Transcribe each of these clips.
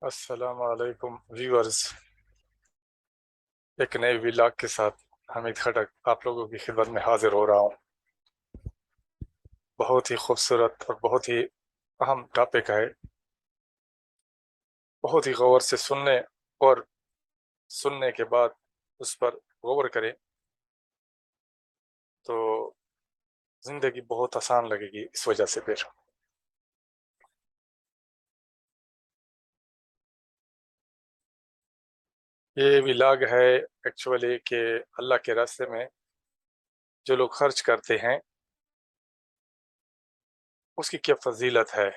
السلام علیکم ویورز، ایک نئے ولاگ کے ساتھ حمید خٹک آپ لوگوں کی خدمت میں حاضر ہو رہا ہوں۔ بہت ہی خوبصورت اور بہت ہی اہم ٹاپک ہے، بہت ہی غور سے سننے اور سننے کے بعد اس پر غور کریں تو زندگی بہت آسان لگے گی۔ اس وجہ سے پھر یہ ولاگ ہے ایکچولی کہ اللہ کے راستے میں جو لوگ خرچ کرتے ہیں اس کی کیا فضیلت ہے۔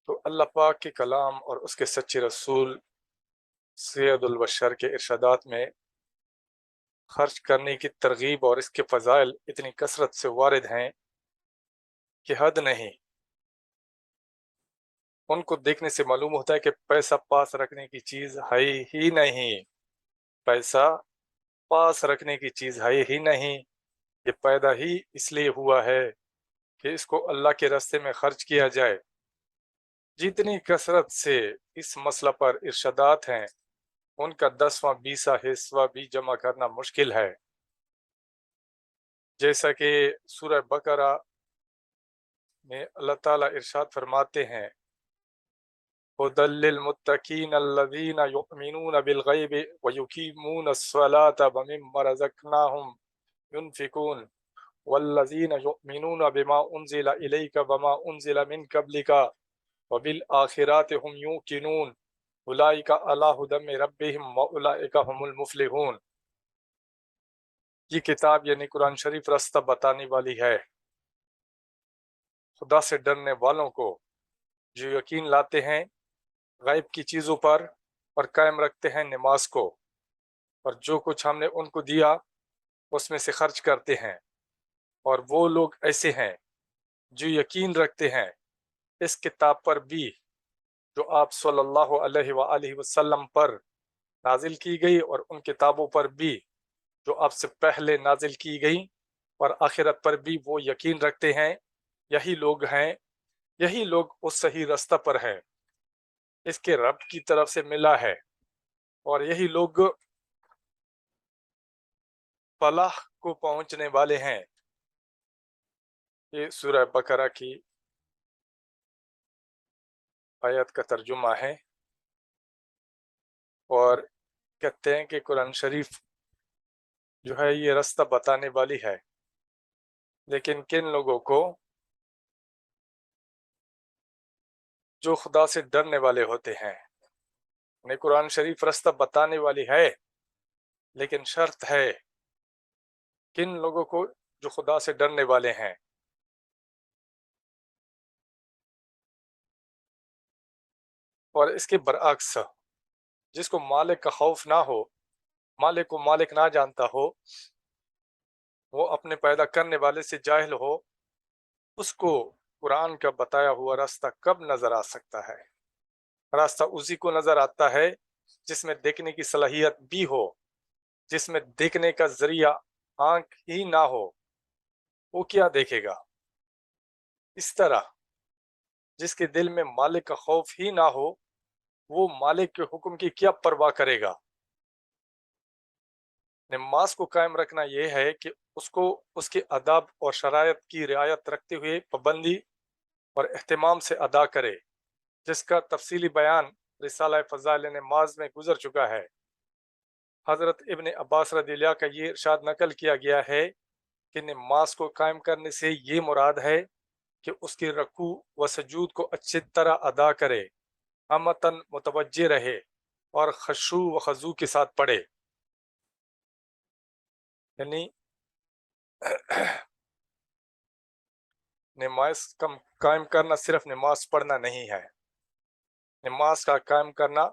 تو اللہ پاک کے کلام اور اس کے سچے رسول سید البشر کے ارشادات میں خرچ کرنے کی ترغیب اور اس کے فضائل اتنی کثرت سے وارد ہیں کہ حد نہیں۔ ان کو دیکھنے سے معلوم ہوتا ہے کہ پیسہ پاس رکھنے کی چیز ہے ہی نہیں، پیسہ پاس رکھنے کی چیز ہے ہی نہیں، یہ پیدا ہی اس لیے ہوا ہے کہ اس کو اللہ کے راستے میں خرچ کیا جائے۔ جتنی کثرت سے اس مسئلہ پر ارشادات ہیں ان کا 10واں 20واں حصہ بھی جمع کرنا مشکل ہے۔ جیسا کہ سورہ بقرہ میں اللہ تعالیٰ ارشاد فرماتے ہیں هدى للمتقين الذين يؤمنون بالغيب ويقيمون الصلاة ومما رزقناهم ينفقون والذين يؤمنون بما أنزل إليك وما أنزل من قبلك وبالآخرات هم يوقنون أولئك على هدى من ربهم وأولئك هم المفلحون۔ یہ کتاب یعنی قرآن شریف راستہ بتانے والی ہے خدا سے ڈرنے والوں کو جو یقین لاتے ہیں غیب کی چیزوں پر اور قائم رکھتے ہیں نماز کو، اور جو کچھ ہم نے ان کو دیا اس میں سے خرچ کرتے ہیں، اور وہ لوگ ایسے ہیں جو یقین رکھتے ہیں اس کتاب پر بھی جو آپ صلی اللہ علیہ وآلہ وسلم پر نازل کی گئی اور ان کتابوں پر بھی جو آپ سے پہلے نازل کی گئی، اور آخرت پر بھی وہ یقین رکھتے ہیں۔ یہی لوگ ہیں، یہی لوگ اس صحیح رستہ پر ہیں، اس کے رب کی طرف سے ملا ہے، اور یہی لوگ فلاح کو پہنچنے والے ہیں۔ یہ سورہ بقرہ کی آیت کا ترجمہ ہے، اور کہتے ہیں کہ قرآن شریف جو ہے یہ راستہ بتانے والی ہے، لیکن کن لوگوں کو؟ جو خدا سے ڈرنے والے ہوتے ہیں۔ یعنی قرآن شریف راستہ بتانے والی ہے، لیکن شرط ہے کن لوگوں کو؟ جو خدا سے ڈرنے والے ہیں۔ اور اس کے برعکس جس کو مالک کا خوف نہ ہو، مالک کو مالک نہ جانتا ہو، وہ اپنے پیدا کرنے والے سے جاہل ہو، اس کو قرآن کا بتایا ہوا راستہ کب نظر آ سکتا ہے؟ راستہ اسی کو نظر آتا ہے جس میں دیکھنے کی صلاحیت بھی ہو، جس میں دیکھنے کا ذریعہ آنکھ ہی نہ ہو، وہ کیا دیکھے گا؟ اس طرح جس کے دل میں مالک کا خوف ہی نہ ہو، وہ مالک کے حکم کی کیا پرواہ کرے گا؟ نماز کو قائم رکھنا یہ ہے کہ اس کو اس کے آداب اور شرائط کی رعایت رکھتے ہوئے پابندی اور اہتمام سے ادا کرے، جس کا تفصیلی بیان رسالہ فضائل نماز میں گزر چکا ہے۔ حضرت ابن عباس رضی اللہ کا یہ ارشاد نقل کیا گیا ہے کہ نماز کو قائم کرنے سے یہ مراد ہے کہ اس کے رکوع و سجود کو اچھی طرح ادا کرے، ہمتن متوجہ رہے اور خشوع و خضوع کے ساتھ پڑھے۔ یعنی نماز قائم کرنا صرف نماز پڑھنا نہیں ہے، نماز کا قائم کرنا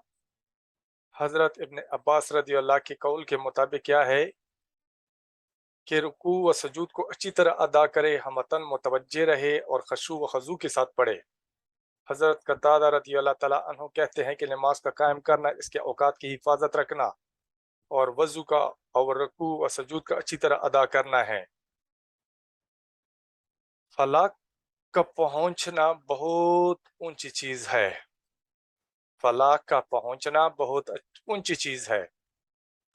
حضرت ابن عباس رضی اللہ کے قول کے مطابق کیا ہے کہ رکوع و سجود کو اچھی طرح ادا کرے، ہمتن متوجہ رہے اور خشوع و خضوع کے ساتھ پڑھے۔ حضرت قتادہ رضی اللہ تعالیٰ عنہ کہتے ہیں کہ نماز کا قائم کرنا اس کے اوقات کی حفاظت رکھنا اور وضو کا اور رکوع و سجود کا اچھی طرح ادا کرنا ہے۔ فلاح کا پہنچنا بہت اونچی چیز ہے، فلاح کا پہنچنا بہت اونچی چیز ہے۔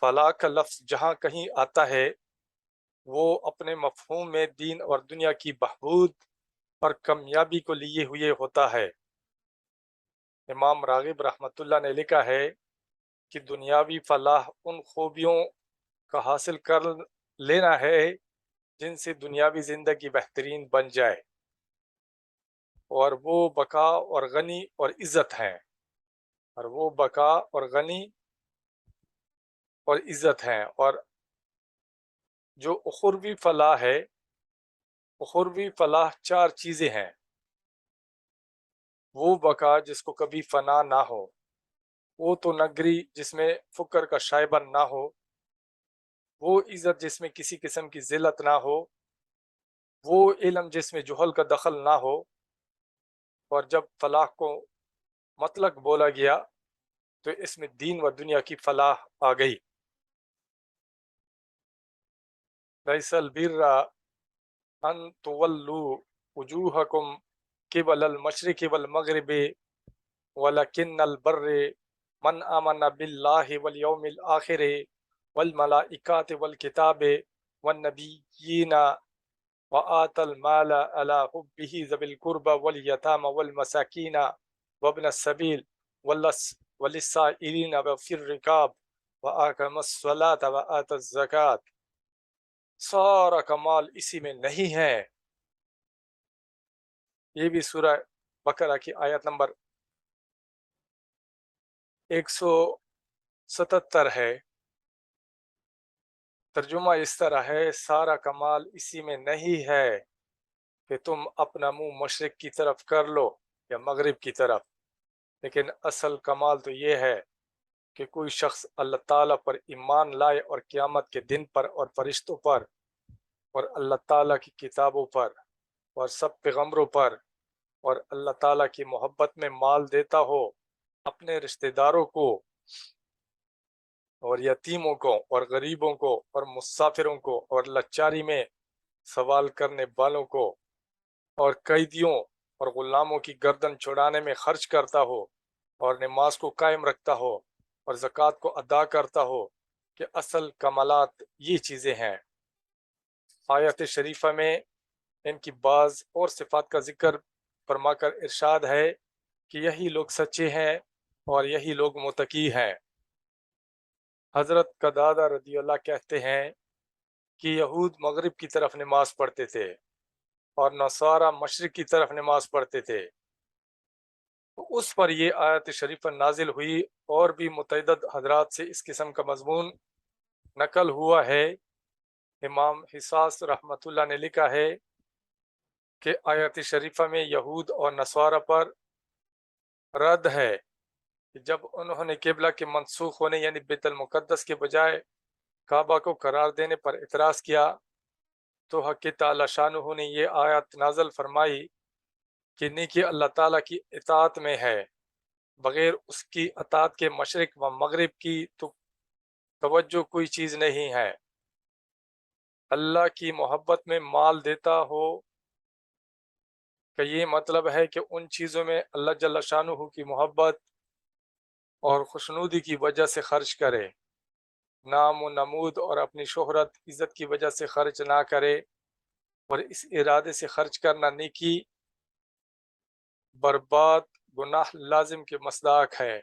فلاح کا لفظ جہاں کہیں آتا ہے وہ اپنے مفہوم میں دین اور دنیا کی بہبود اور کامیابی کو لیے ہوئے ہوتا ہے۔ امام راغب رحمۃ اللہ نے لکھا ہے کہ دنیاوی فلاح ان خوبیوں کا حاصل کر لینا ہے جن سے دنیاوی زندگی بہترین بن جائے، اور وہ بقا اور غنی اور عزت ہیں، اور وہ بقا اور غنی اور عزت ہیں۔ اور جو اخروی فلاح ہے، اخروی فلاح چار چیزیں ہیں۔ وہ بقا جس کو کبھی فنا نہ ہو، وہ تو نگری جس میں فکر کا شائبہ نہ ہو، وہ عزت جس میں کسی قسم کی ذلت نہ ہو، وہ علم جس میں جہل کا دخل نہ ہو۔ اور جب فلاح کو مطلق بولا گیا تو اس میں دین و دنیا کی فلاح آ گئی۔ لیس البر ان تولوا وجوہکم قبل المشرق والمغرب ولکن البر من آمن باللہ والیوم الآخر والملائکات والکتاب والنبیین وآت المال على حبه ذوي القربى واليتامى والمساكين وابن السبيل وللسائلين وفي الرقاب وأقام الصلاة وآت الزکاة۔ سارا کمال اسی میں نہیں ہے۔ یہ بھی سورہ بقرہ کی آیت نمبر 177 ہے۔ ترجمہ اس طرح ہے، سارا کمال اسی میں نہیں ہے کہ تم اپنا منہ مشرق کی طرف کر لو یا مغرب کی طرف، لیکن اصل کمال تو یہ ہے کہ کوئی شخص اللہ تعالیٰ پر ایمان لائے اور قیامت کے دن پر اور فرشتوں پر اور اللہ تعالیٰ کی کتابوں پر اور سب پیغمبروں پر اور اللہ تعالیٰ کی محبت میں مال دیتا ہو اپنے رشتہ داروں کو اور یتیموں کو اور غریبوں کو اور مسافروں کو اور لاچاری میں سوال کرنے والوں کو اور قیدیوں اور غلاموں کی گردن چھڑانے میں خرچ کرتا ہو اور نماز کو قائم رکھتا ہو اور زکوٰۃ کو ادا کرتا ہو کہ اصل کمالات یہ چیزیں ہیں۔ آیت شریفہ میں ان کی بعض اور صفات کا ذکر فرما کر ارشاد ہے کہ یہی لوگ سچے ہیں اور یہی لوگ متقی ہیں۔ حضرت قتادہ رضی اللہ کہتے ہیں کہ یہود مغرب کی طرف نماز پڑھتے تھے اور نصارہ مشرق کی طرف نماز پڑھتے تھے۔ اس پر یہ آیت شریفہ نازل ہوئی، اور بھی متعدد حضرات سے اس قسم کا مضمون نقل ہوا ہے۔ امام حساس رحمۃ اللہ نے لکھا ہے کہ آیت شریفہ میں یہود اور نصارہ پر رد ہے کہ جب انہوں نے قبلہ کے منسوخ ہونے یعنی بیت المقدس کے بجائے کعبہ کو قرار دینے پر اعتراض کیا تو حق تعالی شانہ نے یہ آیت نازل فرمائی کہ نیکی اللہ تعالیٰ کی اطاعت میں ہے، بغیر اس کی اطاعت کے مشرق و مغرب کی تو توجہ کوئی چیز نہیں ہے۔ اللہ کی محبت میں مال دیتا ہو کہ یہ مطلب ہے کہ ان چیزوں میں اللہ جل شانہ کی محبت اور خوشنودی کی وجہ سے خرچ کرے، نام و نمود اور اپنی شہرت عزت کی وجہ سے خرچ نہ کرے، اور اس ارادے سے خرچ کرنا نیکی برباد گناہ لازم کے مصداق ہے۔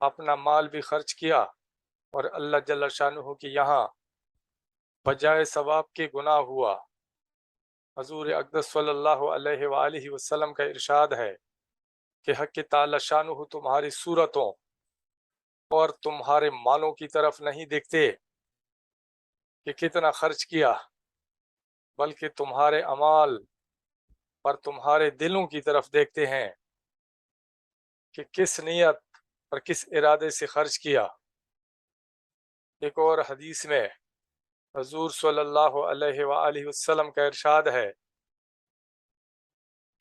اپنا مال بھی خرچ کیا اور اللہ جل شانہ کی یہاں بجائے ثواب کے گناہ ہوا۔ حضور اقدس صلی اللہ علیہ وآلہ وسلم کا ارشاد ہے کہ حق تعالی شانہ تمہاری صورتوں اور تمہارے مالوں کی طرف نہیں دیکھتے کہ کتنا خرچ کیا، بلکہ تمہارے اعمال اور تمہارے دلوں کی طرف دیکھتے ہیں کہ کس نیت اور کس ارادے سے خرچ کیا۔ ایک اور حدیث میں حضور صلی اللہ علیہ وآلہ وسلم کا ارشاد ہے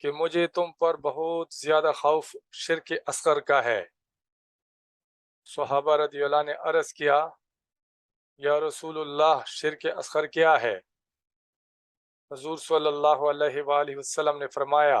کہ مجھے تم پر بہت زیادہ خوف شرک اصغر کا ہے۔ صحابہ رضی اللہ نے عرض کیا، یا رسول اللہ شرک اصغر کیا ہے؟ حضور صلی اللہ علیہ وآلہ وسلم نے فرمایا،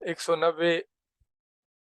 190,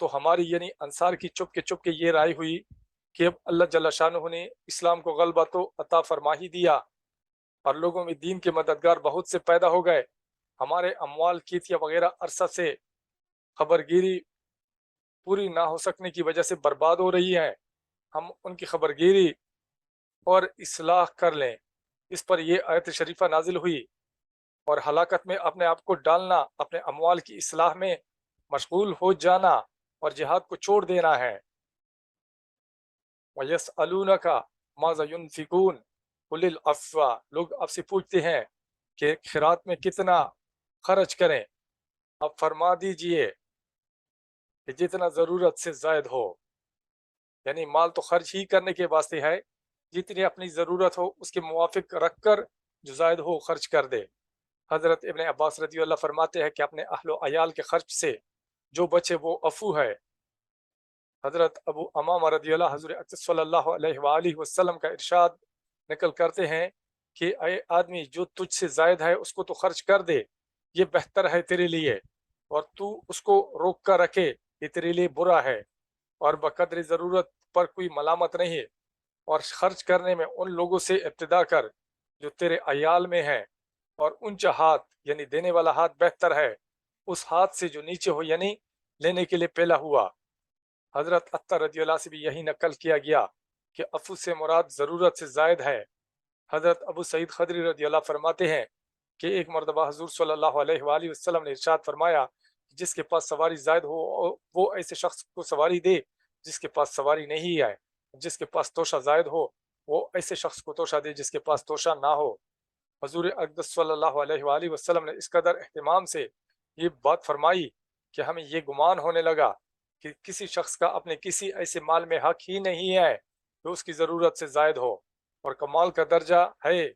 تو ہماری یعنی انصار کی چپ کے یہ رائے ہوئی کہ اب اللہ جل شانہ نے اسلام کو غلبہ تو عطا فرما ہی دیا اور لوگوں میں دین کے مددگار بہت سے پیدا ہو گئے، ہمارے اموال کیتیا وغیرہ عرصہ سے خبرگیری پوری نہ ہو سکنے کی وجہ سے برباد ہو رہی ہے، ہم ان کی خبرگیری اور اصلاح کر لیں۔ اس پر یہ آیت شریفہ نازل ہوئی اور ہلاکت میں اپنے آپ کو ڈالنا اپنے اموال کی اصلاح میں مشغول ہو جانا اور جہاد کو چھوڑ دینا ہے۔ وَيَسْأَلُونَكَ مَاذَا يُنْفِقُونَ قُلِ الْعَفْوَ، لوگ آپ سے پوچھتے ہیں کہ خیرات میں کتنا خرچ کریں، اب فرما دیجئے کہ جتنا ضرورت سے زائد ہو، یعنی مال تو خرچ ہی کرنے کے واسطے ہے، جتنی اپنی ضرورت ہو اس کے موافق رکھ کر جو زائد ہو خرچ کر دے۔ حضرت ابن عباس رضی اللہ فرماتے ہیں کہ اپنے اہل و عیال کے خرچ سے جو بچے وہ عفو ہے۔ حضرت ابو امامہ رضی اللہ حضور اقدس صلی اللہ علیہ وآلہ وسلم کا ارشاد نقل کرتے ہیں کہ اے آدمی جو تجھ سے زائد ہے اس کو تو خرچ کر دے، یہ بہتر ہے تیرے لیے، اور تو اس کو روک کر رکھے یہ تیرے لیے برا ہے، اور بقدر ضرورت پر کوئی ملامت نہیں، اور خرچ کرنے میں ان لوگوں سے ابتدا کر جو تیرے عیال میں ہیں، اور اونچا ہاتھ یعنی دینے والا ہاتھ بہتر ہے اس ہاتھ سے جو نیچے ہو یعنی لینے کے لیے پہلا ہوا۔ حضرت عطا رضی اللہ سے بھی یہی نقل کیا گیا کہ عفو سے مراد ضرورت سے زائد ہے۔ حضرت ابو سعید خدری رضی اللہ فرماتے ہیں کہ ایک مرتبہ حضور صلی اللہ علیہ وآلہ وسلم نے ارشاد فرمایا جس کے پاس سواری زائد ہو وہ ایسے شخص کو سواری دے جس کے پاس سواری نہیں ہے، جس کے پاس توشہ زائد ہو وہ ایسے شخص کو توشہ دے جس کے پاس توشہ نہ ہو۔ حضور اقدس صلی اللہ علیہ وآلہ وسلم نے اس قدر اہتمام سے یہ بات فرمائی کہ ہمیں یہ گمان ہونے لگا کہ کسی شخص کا اپنے کسی ایسے مال میں حق ہی نہیں ہے جو اس کی ضرورت سے زائد ہو، اور کمال کا درجہ ہے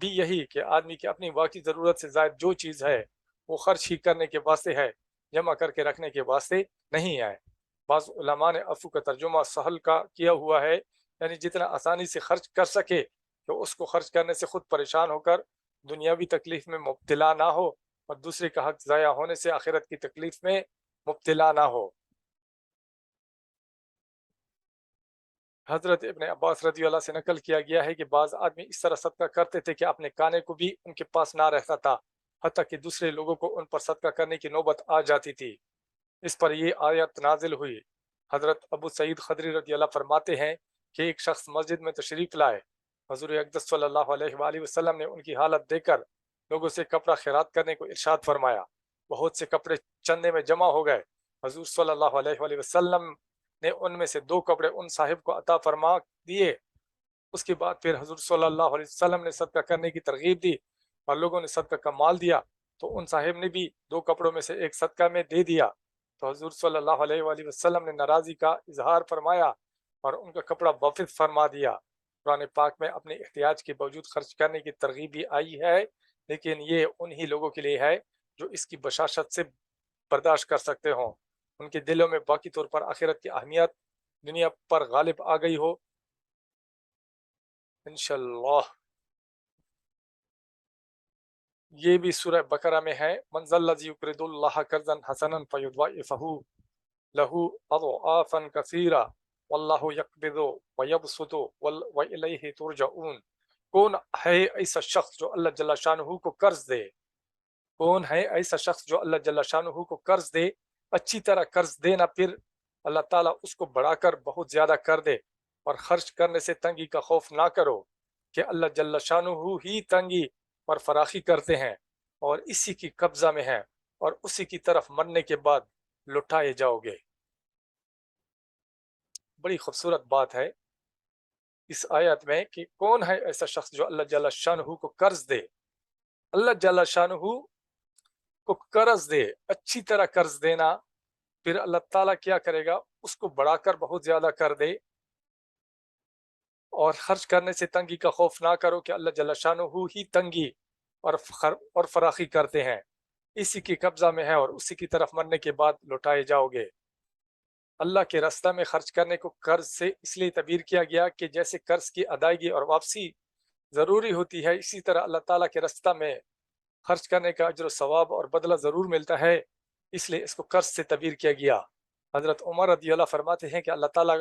بھی یہی کہ آدمی کی اپنی واقعی ضرورت سے زائد جو چیز ہے وہ خرچ ہی کرنے کے واسطے ہے، جمع کر کے رکھنے کے واسطے نہیں ہے۔ بعض علماء نے عفو کا ترجمہ سہل کا کیا ہوا ہے، یعنی جتنا آسانی سے خرچ کر سکے کہ اس کو خرچ کرنے سے خود پریشان ہو کر دنیاوی تکلیف میں مبتلا نہ ہو اور دوسرے کا حق ضائع ہونے سے آخرت کی تکلیف میں مبتلا نہ ہو۔ حضرت ابن عباس رضی اللہ سے نقل کیا گیا ہے کہ بعض آدمی اس طرح صدقہ کرتے تھے کہ اپنے کانے کو بھی ان کے پاس نہ رہتا تھا، حتیٰ کہ دوسرے لوگوں کو ان پر صدقہ کرنے کی نوبت آ جاتی تھی۔ اس پر یہ آیت نازل ہوئی۔ حضرت ابو سعید خدری رضی اللہ فرماتے ہیں کہ ایک شخص مسجد میں تشریف لائے، حضور اقدس صلی اللہ علیہ وآلہ وسلم نے ان کی حالت دیکھ کر لوگوں سے کپڑا خیرات کرنے کو ارشاد فرمایا۔ بہت سے کپڑے چندے میں جمع ہو گئے، حضور صلی اللہ علیہ وآلہ وسلم نے ان میں سے 2 کپڑے ان صاحب کو عطا فرما دیے۔ اس کے بعد پھر حضور صلی اللہ علیہ وسلم نے صدقہ کرنے کی ترغیب دی اور لوگوں نے صدقہ کا مال دیا، تو ان صاحب نے بھی 2 کپڑوں میں سے ایک صدقہ میں دے دیا، تو حضور صلی اللہ علیہ وآلہ وسلم نے ناراضی کا اظہار فرمایا اور ان کا کپڑا واپس فرما دیا۔ قرآن پاک میں اپنے احتیاج کے باوجود خرچ کرنے کی ترغیب بھی آئی ہے، لیکن یہ انہی لوگوں کے لیے ہے جو اس کی بشاشت سے برداشت کر سکتے ہوں، ان کے دلوں میں باقی طور پر آخرت کی اہمیت دنیا پر غالب آ گئی ہو انشاءاللہ۔ یہ بھی سورہ بقرہ میں ہے، من ذا الذی یقرض اللہ قرضا حسنا فیضاعفہ لہ اضعافا کثیرہ واللہ یقبض ویبسط والیہ ترجعون۔ کون ہے ایسا شخص جو اللہ جل شانہ کو قرض دے؟ کون ہے ایسا شخص جو اللہ جل شانہ کو قرض دے، اچھی طرح قرض دینا، پھر اللہ تعالیٰ اس کو بڑھا کر بہت زیادہ کر دے، اور خرچ کرنے سے تنگی کا خوف نہ کرو کہ اللہ جل شانہ ہی تنگی اور فراخی کرتے ہیں اور اسی کی قبضہ میں ہیں اور اسی کی طرف مرنے کے بعد لٹائے جاؤ گے۔ بڑی خوبصورت بات ہے اس آیت میں کہ کون ہے ایسا شخص جو اللہ جل شانہ کو قرض دے۔ اللہ جل شانہ کو قرض دے، اچھی طرح قرض دینا، پھر اللہ تعالیٰ کیا کرے گا، اس کو بڑھا کر بہت زیادہ کر دے، اور خرچ کرنے سے تنگی کا خوف نہ کرو کہ اللہ جل شانہ ہی تنگی اور فراخی کرتے ہیں، اسی کی قبضہ میں ہے اور اسی کی طرف مرنے کے بعد لوٹائے جاؤ گے۔ اللہ کے راستہ میں خرچ کرنے کو قرض سے اس لیے تعبیر کیا گیا کہ جیسے قرض کی ادائیگی اور واپسی ضروری ہوتی ہے، اسی طرح اللہ تعالیٰ کے راستہ میں خرچ کرنے کا اجر و ثواب اور بدلہ ضرور ملتا ہے، اس لیے اس کو قرض سے تعبیر کیا گیا۔ حضرت عمر رضی اللہ فرماتے ہیں کہ اللہ تعالیٰ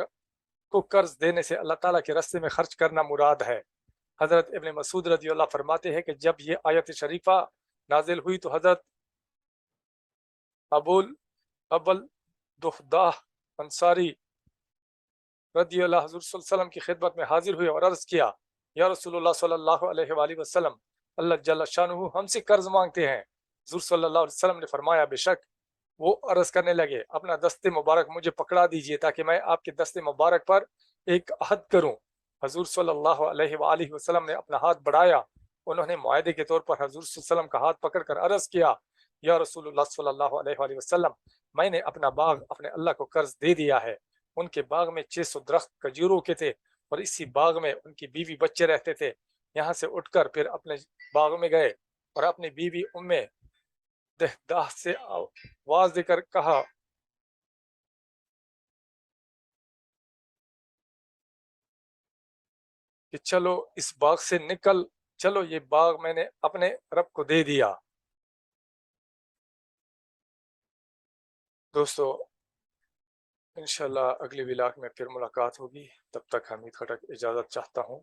کو قرض دینے سے اللہ تعالیٰ کے راستے میں خرچ کرنا مراد ہے۔ حضرت ابن مسعود رضی اللہ فرماتے ہیں کہ جب یہ آیت شریفہ نازل ہوئی تو حضرت ابل دہداہ انصاری رضی اللہ حضور صلی اللہ علیہ وسلم کی خدمت میں حاضر ہوئے اور عرض کیا، یا رسول اللہ صلی اللہ علیہ وآلہ وسلم، اللہ جل شانہ ہم سے قرض مانگتے ہیں۔ حضور صلی اللہ علیہ وسلم نے فرمایا، بے شک۔ وہ عرض کرنے لگے، اپنا دست مبارک مجھے پکڑا دیجئے تاکہ میں آپ کے دست مبارک پر ایک عہد کروں۔ حضور صلی اللہ علیہ وآلہ وسلم نے اپنا ہاتھ بڑھایا، انہوں نے معاہدے کے طور پر حضور صلی اللہ علیہ وسلم کا ہاتھ پکڑ کر عرض کیا، یا رسول اللہ صلی اللہ علیہ وآلہ وسلم، میں نے اپنا باغ اپنے اللہ کو قرض دے دیا ہے۔ ان کے باغ میں 600 درخت کھجوروں کے تھے اور اسی باغ میں ان کی بیوی بچے رہتے تھے۔ یہاں سے اٹھ کر پھر اپنے باغ میں گئے اور اپنی بیوی دہداہ سے آواز دے کر کہا کہ چلو اس باغ سے نکل، چلو یہ باغ میں نے اپنے رب کو دے دیا۔ دوستو، انشاءاللہ اگلی ولاگ میں پھر ملاقات ہوگی، تب تک حمید خٹک اجازت چاہتا ہوں۔